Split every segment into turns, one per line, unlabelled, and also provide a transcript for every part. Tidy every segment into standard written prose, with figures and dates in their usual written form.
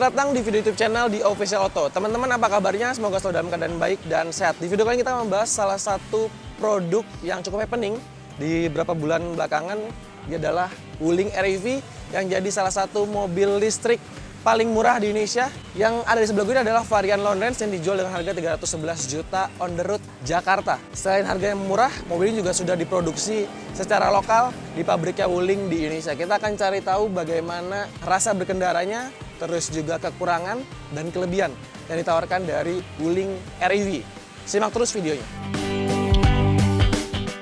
Selamat datang di video YouTube channel di Official Auto. Teman-teman, apa kabarnya? Semoga selalu dalam keadaan baik dan sehat. Di video kali ini kita membahas salah satu produk yang cukup happening di beberapa bulan belakangan. Dia adalah Wuling REV yang jadi salah satu mobil listrik paling murah di Indonesia. Yang ada di sebelah gue ini adalah varian long range yang dijual dengan harga 311 juta on the road Jakarta. Selain harga yang murah, mobil ini juga sudah diproduksi secara lokal di pabriknya Wuling di Indonesia. Kita akan cari tahu bagaimana rasa berkendaranya, terus juga kekurangan dan kelebihan yang ditawarkan dari Wuling REV. Simak terus videonya.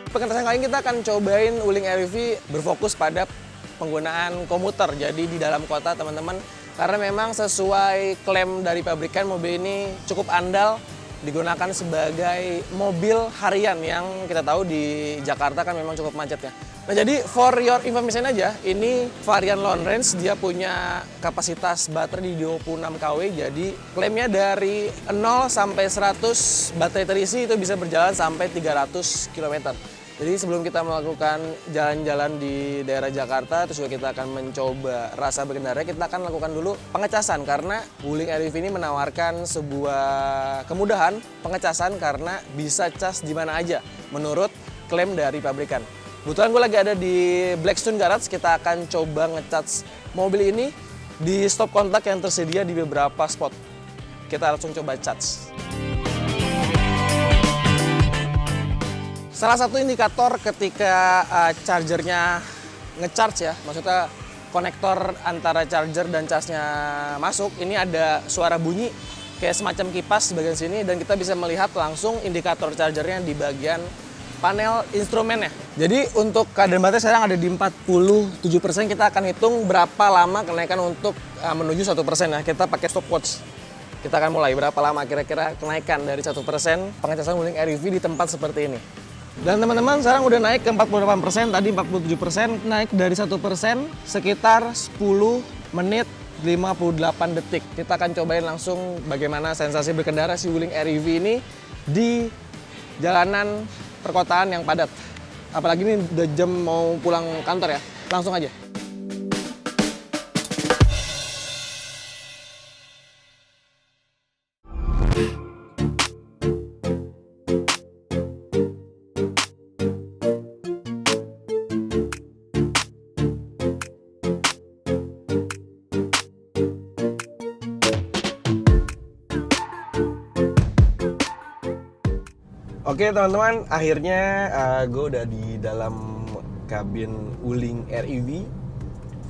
Pengetesan kali ini kita akan cobain Wuling REV berfokus pada penggunaan komuter. Jadi di dalam kota teman-teman, karena memang sesuai klaim dari pabrikan, mobil ini cukup andal digunakan sebagai mobil harian yang kita tahu di Jakarta kan memang cukup macet ya. Nah, jadi for your information aja, ini varian long range, dia punya kapasitas baterai di 26 kW. Jadi klaimnya dari 0 sampai 100 baterai terisi itu bisa berjalan sampai 300 km. Jadi sebelum kita melakukan jalan-jalan di daerah Jakarta, terus juga kita akan mencoba rasa berkendara, kita akan lakukan dulu pengecasan. Karena Wuling REV ini menawarkan sebuah kemudahan pengecasan karena bisa cas di mana aja menurut klaim dari pabrikan. Kebetulan gue lagi ada di Blackstone Garage, kita akan coba ngecas mobil ini di stop kontak yang tersedia di beberapa spot. Kita langsung coba cas. Salah satu indikator ketika chargernya ngecharge ya, maksudnya konektor antara charger dan casnya masuk, ini ada suara bunyi kayak semacam kipas di bagian sini, dan kita bisa melihat langsung indikator chargernya di bagian panel instrumennya. Jadi untuk keadaan baterai sekarang ada di 47%, kita akan hitung berapa lama kenaikan untuk menuju 1% ya. Kita pakai stopwatch. Kita akan mulai berapa lama kira-kira kenaikan dari 1% pengecasan Wuling REV di tempat seperti ini. Dan teman-teman sekarang udah naik ke 48%, tadi 47%, naik dari 1% sekitar 10 menit 58 detik. Kita akan cobain langsung bagaimana sensasi berkendara si Wuling REV ini di jalanan perkotaan yang padat. Apalagi ini udah jam mau pulang kantor ya, langsung aja. Oke teman-teman, akhirnya gue udah di dalam kabin Wuling REV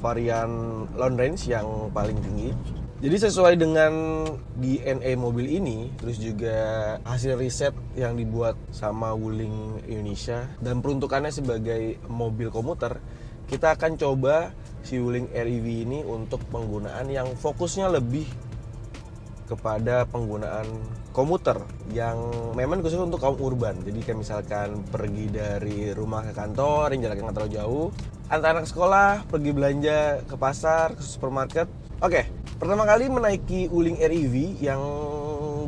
varian long range yang paling tinggi. Jadi sesuai dengan DNA mobil ini, terus juga hasil riset yang dibuat sama Wuling Indonesia dan peruntukannya sebagai mobil komuter, kita akan coba si Wuling REV ini untuk penggunaan yang fokusnya lebih kepada penggunaan komuter yang memang khusus untuk kaum urban. Jadi kayak misalkan pergi dari rumah ke kantor yang jaraknya nggak terlalu jauh, antar anak sekolah, pergi belanja ke pasar, ke supermarket. Oke, pertama kali menaiki Wuling REV yang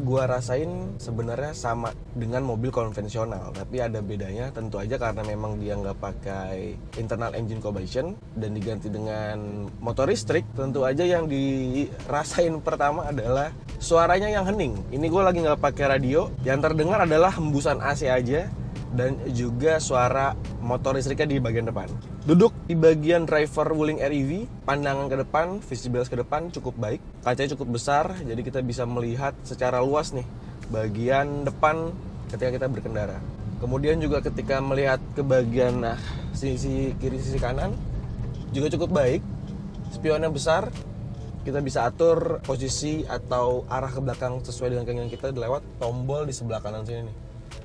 gua rasain sebenarnya sama dengan mobil konvensional, tapi ada bedanya tentu aja karena memang dia nggak pakai internal engine combustion dan diganti dengan motor listrik. Tentu aja yang dirasain pertama adalah suaranya yang hening. Ini gue lagi nggak pakai radio, yang terdengar adalah hembusan AC aja dan juga suara motor listriknya di bagian depan. Duduk di bagian driver Wuling REV, pandangan ke depan, visibilitas ke depan cukup baik, kacanya cukup besar, jadi kita bisa melihat secara luas nih bagian depan ketika kita berkendara. Kemudian juga ketika melihat ke bagian sisi kiri, sisi kanan juga cukup baik, spionnya besar. Kita bisa atur posisi atau arah ke belakang sesuai dengan keinginan kita lewat tombol di sebelah kanan sini nih.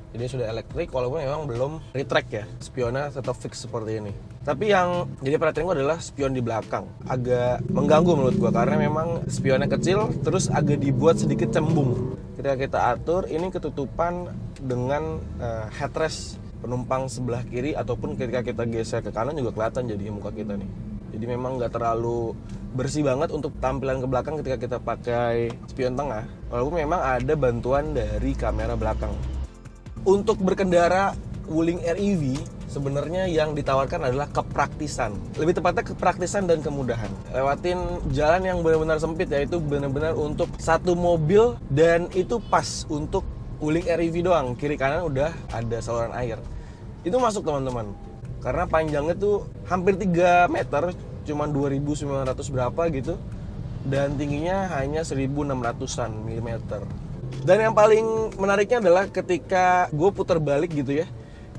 Jadi sudah elektrik, walaupun memang belum retract ya. Spionnya tetap fix seperti ini. Tapi yang jadi perhatian gue adalah spion di belakang. Agak mengganggu menurut gue karena memang spionnya kecil, terus agak dibuat sedikit cembung. Ketika kita atur, ini ketutupan dengan headrest penumpang sebelah kiri, ataupun ketika kita geser ke kanan juga kelihatan jadi muka kita nih. Jadi memang nggak terlalu bersih banget untuk tampilan ke belakang ketika kita pakai spion tengah, walaupun memang ada bantuan dari kamera belakang. Untuk berkendara Wuling REV sebenarnya yang ditawarkan adalah kepraktisan. Lebih tepatnya kepraktisan dan kemudahan. Lewatin jalan yang benar-benar sempit, yaitu benar-benar untuk satu mobil, dan itu pas untuk Wuling REV doang. Kiri kanan udah ada saluran air. Itu masuk teman-teman. Karena panjangnya tuh hampir 3 meter, cuman 2.900 berapa gitu. Dan tingginya hanya 1.600-an milimeter. Dan yang paling menariknya adalah ketika gue putar balik gitu ya,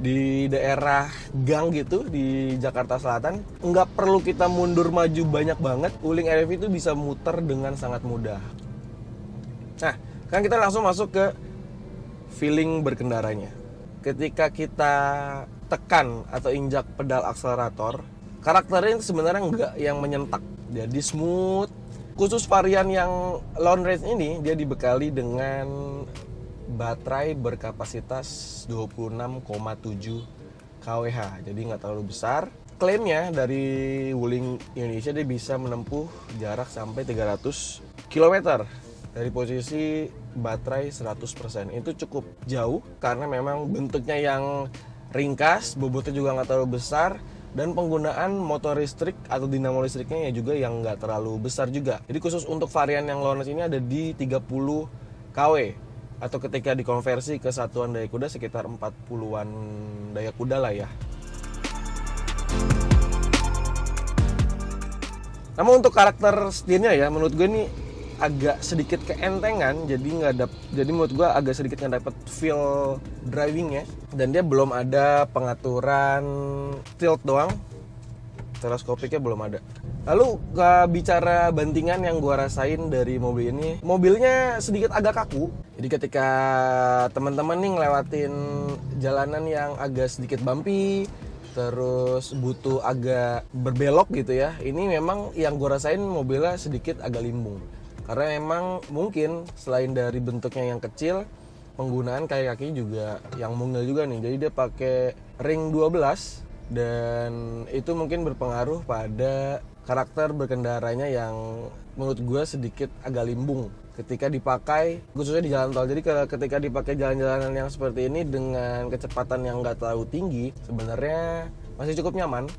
di daerah gang gitu di Jakarta Selatan, nggak perlu kita mundur maju banyak banget. Wuling REV itu bisa muter dengan sangat mudah. Nah, kan kita langsung masuk ke feeling berkendaranya. Ketika kita tekan atau injak pedal akselerator, karakternya sebenarnya nggak yang menyentak, jadi smooth. Khusus varian yang long range ini, dia dibekali dengan baterai berkapasitas 26,7 kWh, jadi nggak terlalu besar. Klaimnya dari Wuling Indonesia, dia bisa menempuh jarak sampai 300 km dari posisi baterai 100%. Itu cukup jauh karena memang bentuknya yang ringkas, bobotnya juga nggak terlalu besar, dan penggunaan motor listrik atau dinamo listriknya ya juga yang nggak terlalu besar juga. Jadi khusus untuk varian yang long range ini ada di 30 kW, atau ketika dikonversi ke satuan daya kuda sekitar 40-an daya kuda lah ya. Namun untuk karakter setirnya ya, menurut gue ini agak sedikit keentengan, jadi menurut gue agak sedikit nggak dapet feel drivingnya. Dan dia belum ada pengaturan tilt doang, teleskopiknya belum ada. Lalu bicara bantingan yang gua rasain dari mobil ini, mobilnya sedikit agak kaku. Jadi ketika teman-teman nih ngelewatin jalanan yang agak sedikit bumpy, terus butuh agak berbelok gitu ya, ini memang yang gua rasain mobilnya sedikit agak limbung. Karena memang mungkin selain dari bentuknya yang kecil, penggunaan kaki-kakinya juga yang mungil juga nih. Jadi dia pakai ring 12, dan itu mungkin berpengaruh pada karakter berkendaranya yang menurut gue sedikit agak limbung ketika dipakai, khususnya di jalan tol. Jadi ketika dipakai jalan-jalanan yang seperti ini dengan kecepatan yang nggak terlalu tinggi, sebenarnya masih cukup nyaman.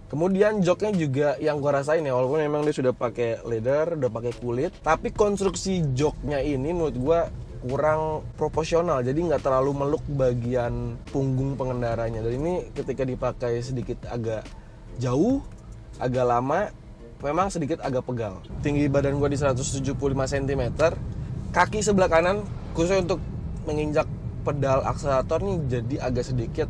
Kemudian joknya juga yang gue rasain ya, walaupun memang dia sudah pakai leather, udah pakai kulit, tapi konstruksi joknya ini menurut gue kurang proporsional, jadi nggak terlalu meluk bagian punggung pengendaranya. Dan ini ketika dipakai sedikit agak jauh, agak lama, memang sedikit agak pegal. Tinggi badan gue di 175 cm, kaki sebelah kanan khususnya untuk menginjak pedal akselerator nih jadi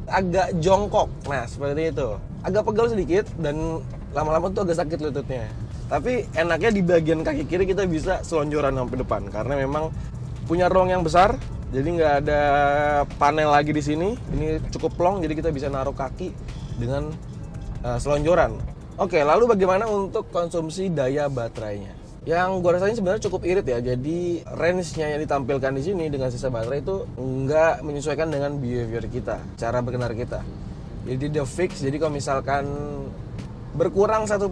agak jongkok. Nah seperti itu, agak pegal sedikit dan lama-lama tuh agak sakit lututnya. Tapi enaknya di bagian kaki kiri kita bisa selonjoran sampai depan karena memang punya ruang yang besar, jadi nggak ada panel lagi di sini. Ini cukup long, jadi kita bisa naruh kaki dengan selonjoran. Oke, lalu bagaimana untuk konsumsi daya baterainya? Yang gue rasain sebenarnya cukup irit ya. Jadi range-nya yang ditampilkan di sini dengan sisa baterai itu nggak menyesuaikan dengan behavior kita, cara berkendara kita. Jadi dia fix. Jadi kalau misalkan berkurang 1%,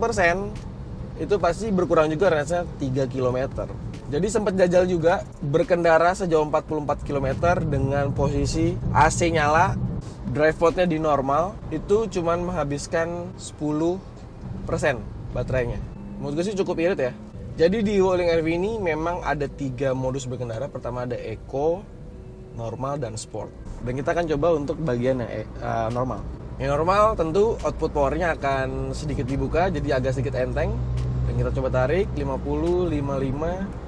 itu pasti berkurang juga range-nya 3 km. Jadi sempat jajal juga berkendara sejauh 44 km dengan posisi AC nyala, drive mode-nya di normal, itu cuman menghabiskan 10% baterainya. Menurut gue sih cukup irit ya. Jadi di Wuling REV ini memang ada 3 modus berkendara. Pertama ada Eco, Normal, dan Sport. Dan kita akan coba untuk bagian yang normal. Yang normal tentu output powernya akan sedikit dibuka, jadi agak sedikit enteng. Dan kita coba tarik 50, 55.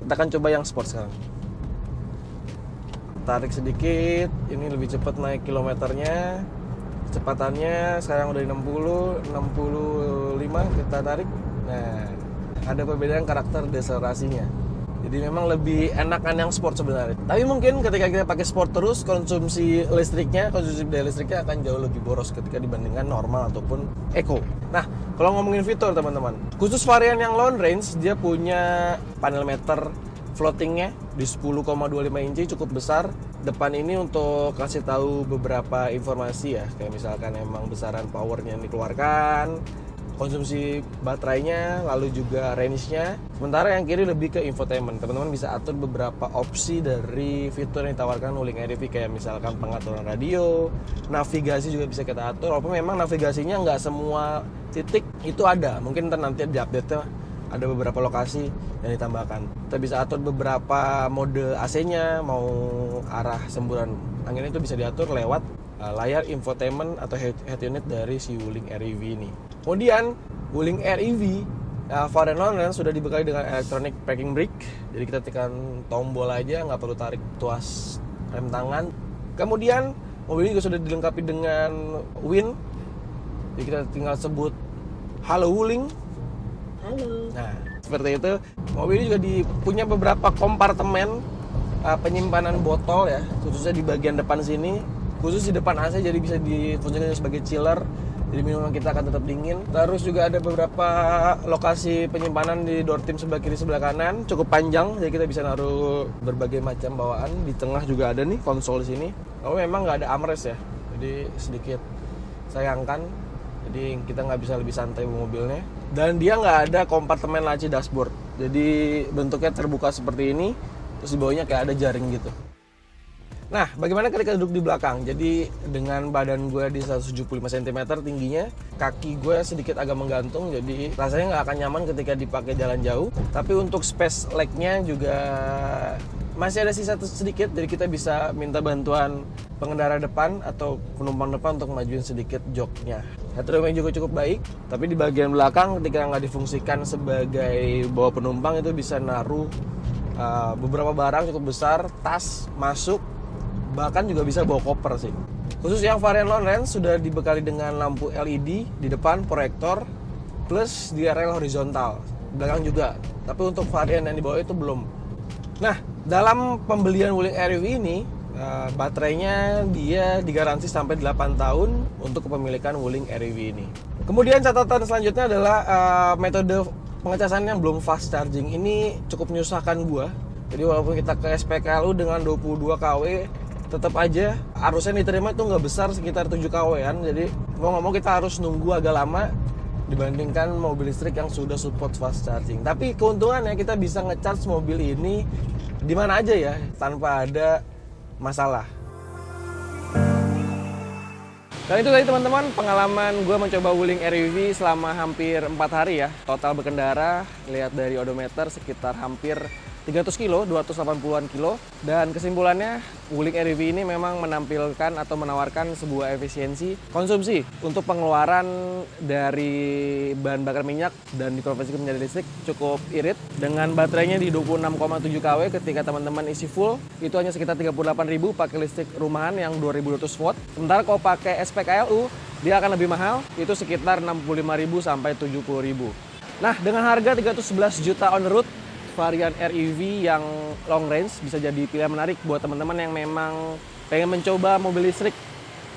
Kita akan coba yang Sport sekarang. Tarik sedikit, ini lebih cepat naik kilometernya. Kecepatannya sekarang udah di 60, 65 kita tarik. Nah, ada perbedaan karakter deselerasinya. Jadi memang lebih enakan yang Sport sebenarnya. Tapi mungkin ketika kita pakai Sport terus, konsumsi daya listriknya akan jauh lebih boros ketika dibandingkan normal ataupun Eco. Nah, kalau ngomongin fitur teman-teman, khusus varian yang long range, dia punya panel meter floatingnya di 10,25 inci, cukup besar. Depan ini untuk kasih tahu beberapa informasi ya, kayak misalkan emang besaran powernya yang dikeluarkan, konsumsi baterainya, lalu juga range-nya. Sementara yang kiri lebih ke infotainment. Teman-teman bisa atur beberapa opsi dari fitur yang ditawarkan Wuling REV, kayak misalkan pengaturan radio, navigasi juga bisa kita atur. Walaupun memang navigasinya nggak semua titik itu ada, mungkin nanti di update-nya ada beberapa lokasi yang ditambahkan. Kita bisa atur beberapa mode AC-nya, mau arah semburan angin itu bisa diatur lewat layar infotainment atau head unit dari si Wuling REV ini. Kemudian Wuling REV varian long range sudah dibekali dengan electronic parking brake, jadi kita tekan tombol aja, nggak perlu tarik tuas rem tangan. Kemudian mobil ini juga sudah dilengkapi dengan wind, jadi kita tinggal sebut halo Wuling.
Halo.
Nah, seperti itu. Mobil ini juga punya beberapa kompartemen penyimpanan botol ya, khususnya di bagian depan sini, khusus di depan AC, jadi bisa difungsikan sebagai chiller. Jadi minuman kita akan tetap dingin. Terus juga ada beberapa lokasi penyimpanan di door trim sebelah kiri sebelah kanan, cukup panjang, jadi kita bisa naruh berbagai macam bawaan. Di tengah juga ada nih konsol di sini. Kalau memang nggak ada armrest ya, jadi sedikit sayangkan. Jadi kita nggak bisa lebih santai bawa mobilnya. Dan dia nggak ada kompartemen laci dashboard. Jadi bentuknya terbuka seperti ini, terus di bawahnya kayak ada jaring gitu. Nah, bagaimana ketika duduk di belakang? Jadi dengan badan gue di 175 cm tingginya, kaki gue sedikit agak menggantung, jadi rasanya nggak akan nyaman ketika dipakai jalan jauh. Tapi untuk space leg-nya juga masih ada sisa sedikit, jadi kita bisa minta bantuan pengendara depan atau penumpang depan untuk majuin sedikit joknya. Headroomnya juga cukup baik, tapi di bagian belakang ketika nggak difungsikan sebagai bawa penumpang itu bisa naruh beberapa barang cukup besar, tas masuk, bahkan juga bisa bawa koper sih. Khusus yang varian long range sudah dibekali dengan lampu LED di depan, proyektor, plus dia rel horizontal, belakang juga. Tapi untuk varian yang di bawah itu belum. Nah, dalam pembelian Wuling REV ini, baterainya dia digaransi sampai 8 tahun untuk kepemilikan Wuling REV ini. Kemudian catatan selanjutnya adalah metode pengecasan yang belum fast charging. Ini cukup menyusahkan gua. Jadi walaupun kita ke SPKLU dengan 22 kW, tetap aja arusnya diterima itu nggak besar, sekitar 7 kW-an. Jadi mau nggak mau kita harus nunggu agak lama dibandingkan mobil listrik yang sudah support fast charging. Tapi keuntungannya kita bisa ngecharge mobil ini di mana aja ya, tanpa ada masalah. Dan itu tadi teman-teman pengalaman gue mencoba Wuling REV selama hampir 4 hari ya. Total berkendara, lihat dari odometer sekitar hampir 300 kilo, 280-an kilo. Dan kesimpulannya, Wuling REV ini memang menampilkan atau menawarkan sebuah efisiensi konsumsi untuk pengeluaran dari bahan bakar minyak dan dikonversi menjadi listrik cukup irit. Dengan baterainya di 26,7 kW ketika teman-teman isi full, itu hanya sekitar 38.000 pakai listrik rumahan yang 2200 watt. Sementara kalau pakai SPKLU, dia akan lebih mahal, itu sekitar 65.000 sampai 70.000. Nah, dengan harga 311 juta on the road, varian REV yang long range bisa jadi pilihan menarik buat teman-teman yang memang pengen mencoba mobil listrik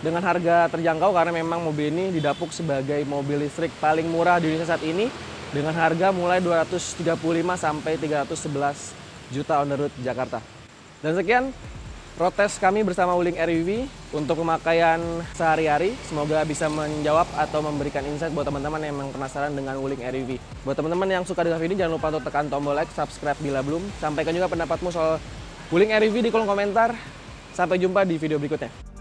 dengan harga terjangkau, karena memang mobil ini didapuk sebagai mobil listrik paling murah di Indonesia saat ini dengan harga mulai 235 sampai 311 juta on the road Jakarta. Dan sekian road test kami bersama Wuling REV untuk pemakaian sehari-hari. Semoga bisa menjawab atau memberikan insight buat teman-teman yang memang penasaran dengan Wuling REV. Buat teman-teman yang suka dengan video, jangan lupa untuk tekan tombol like, subscribe bila belum. Sampaikan juga pendapatmu soal Wuling REV di kolom komentar. Sampai jumpa di video berikutnya.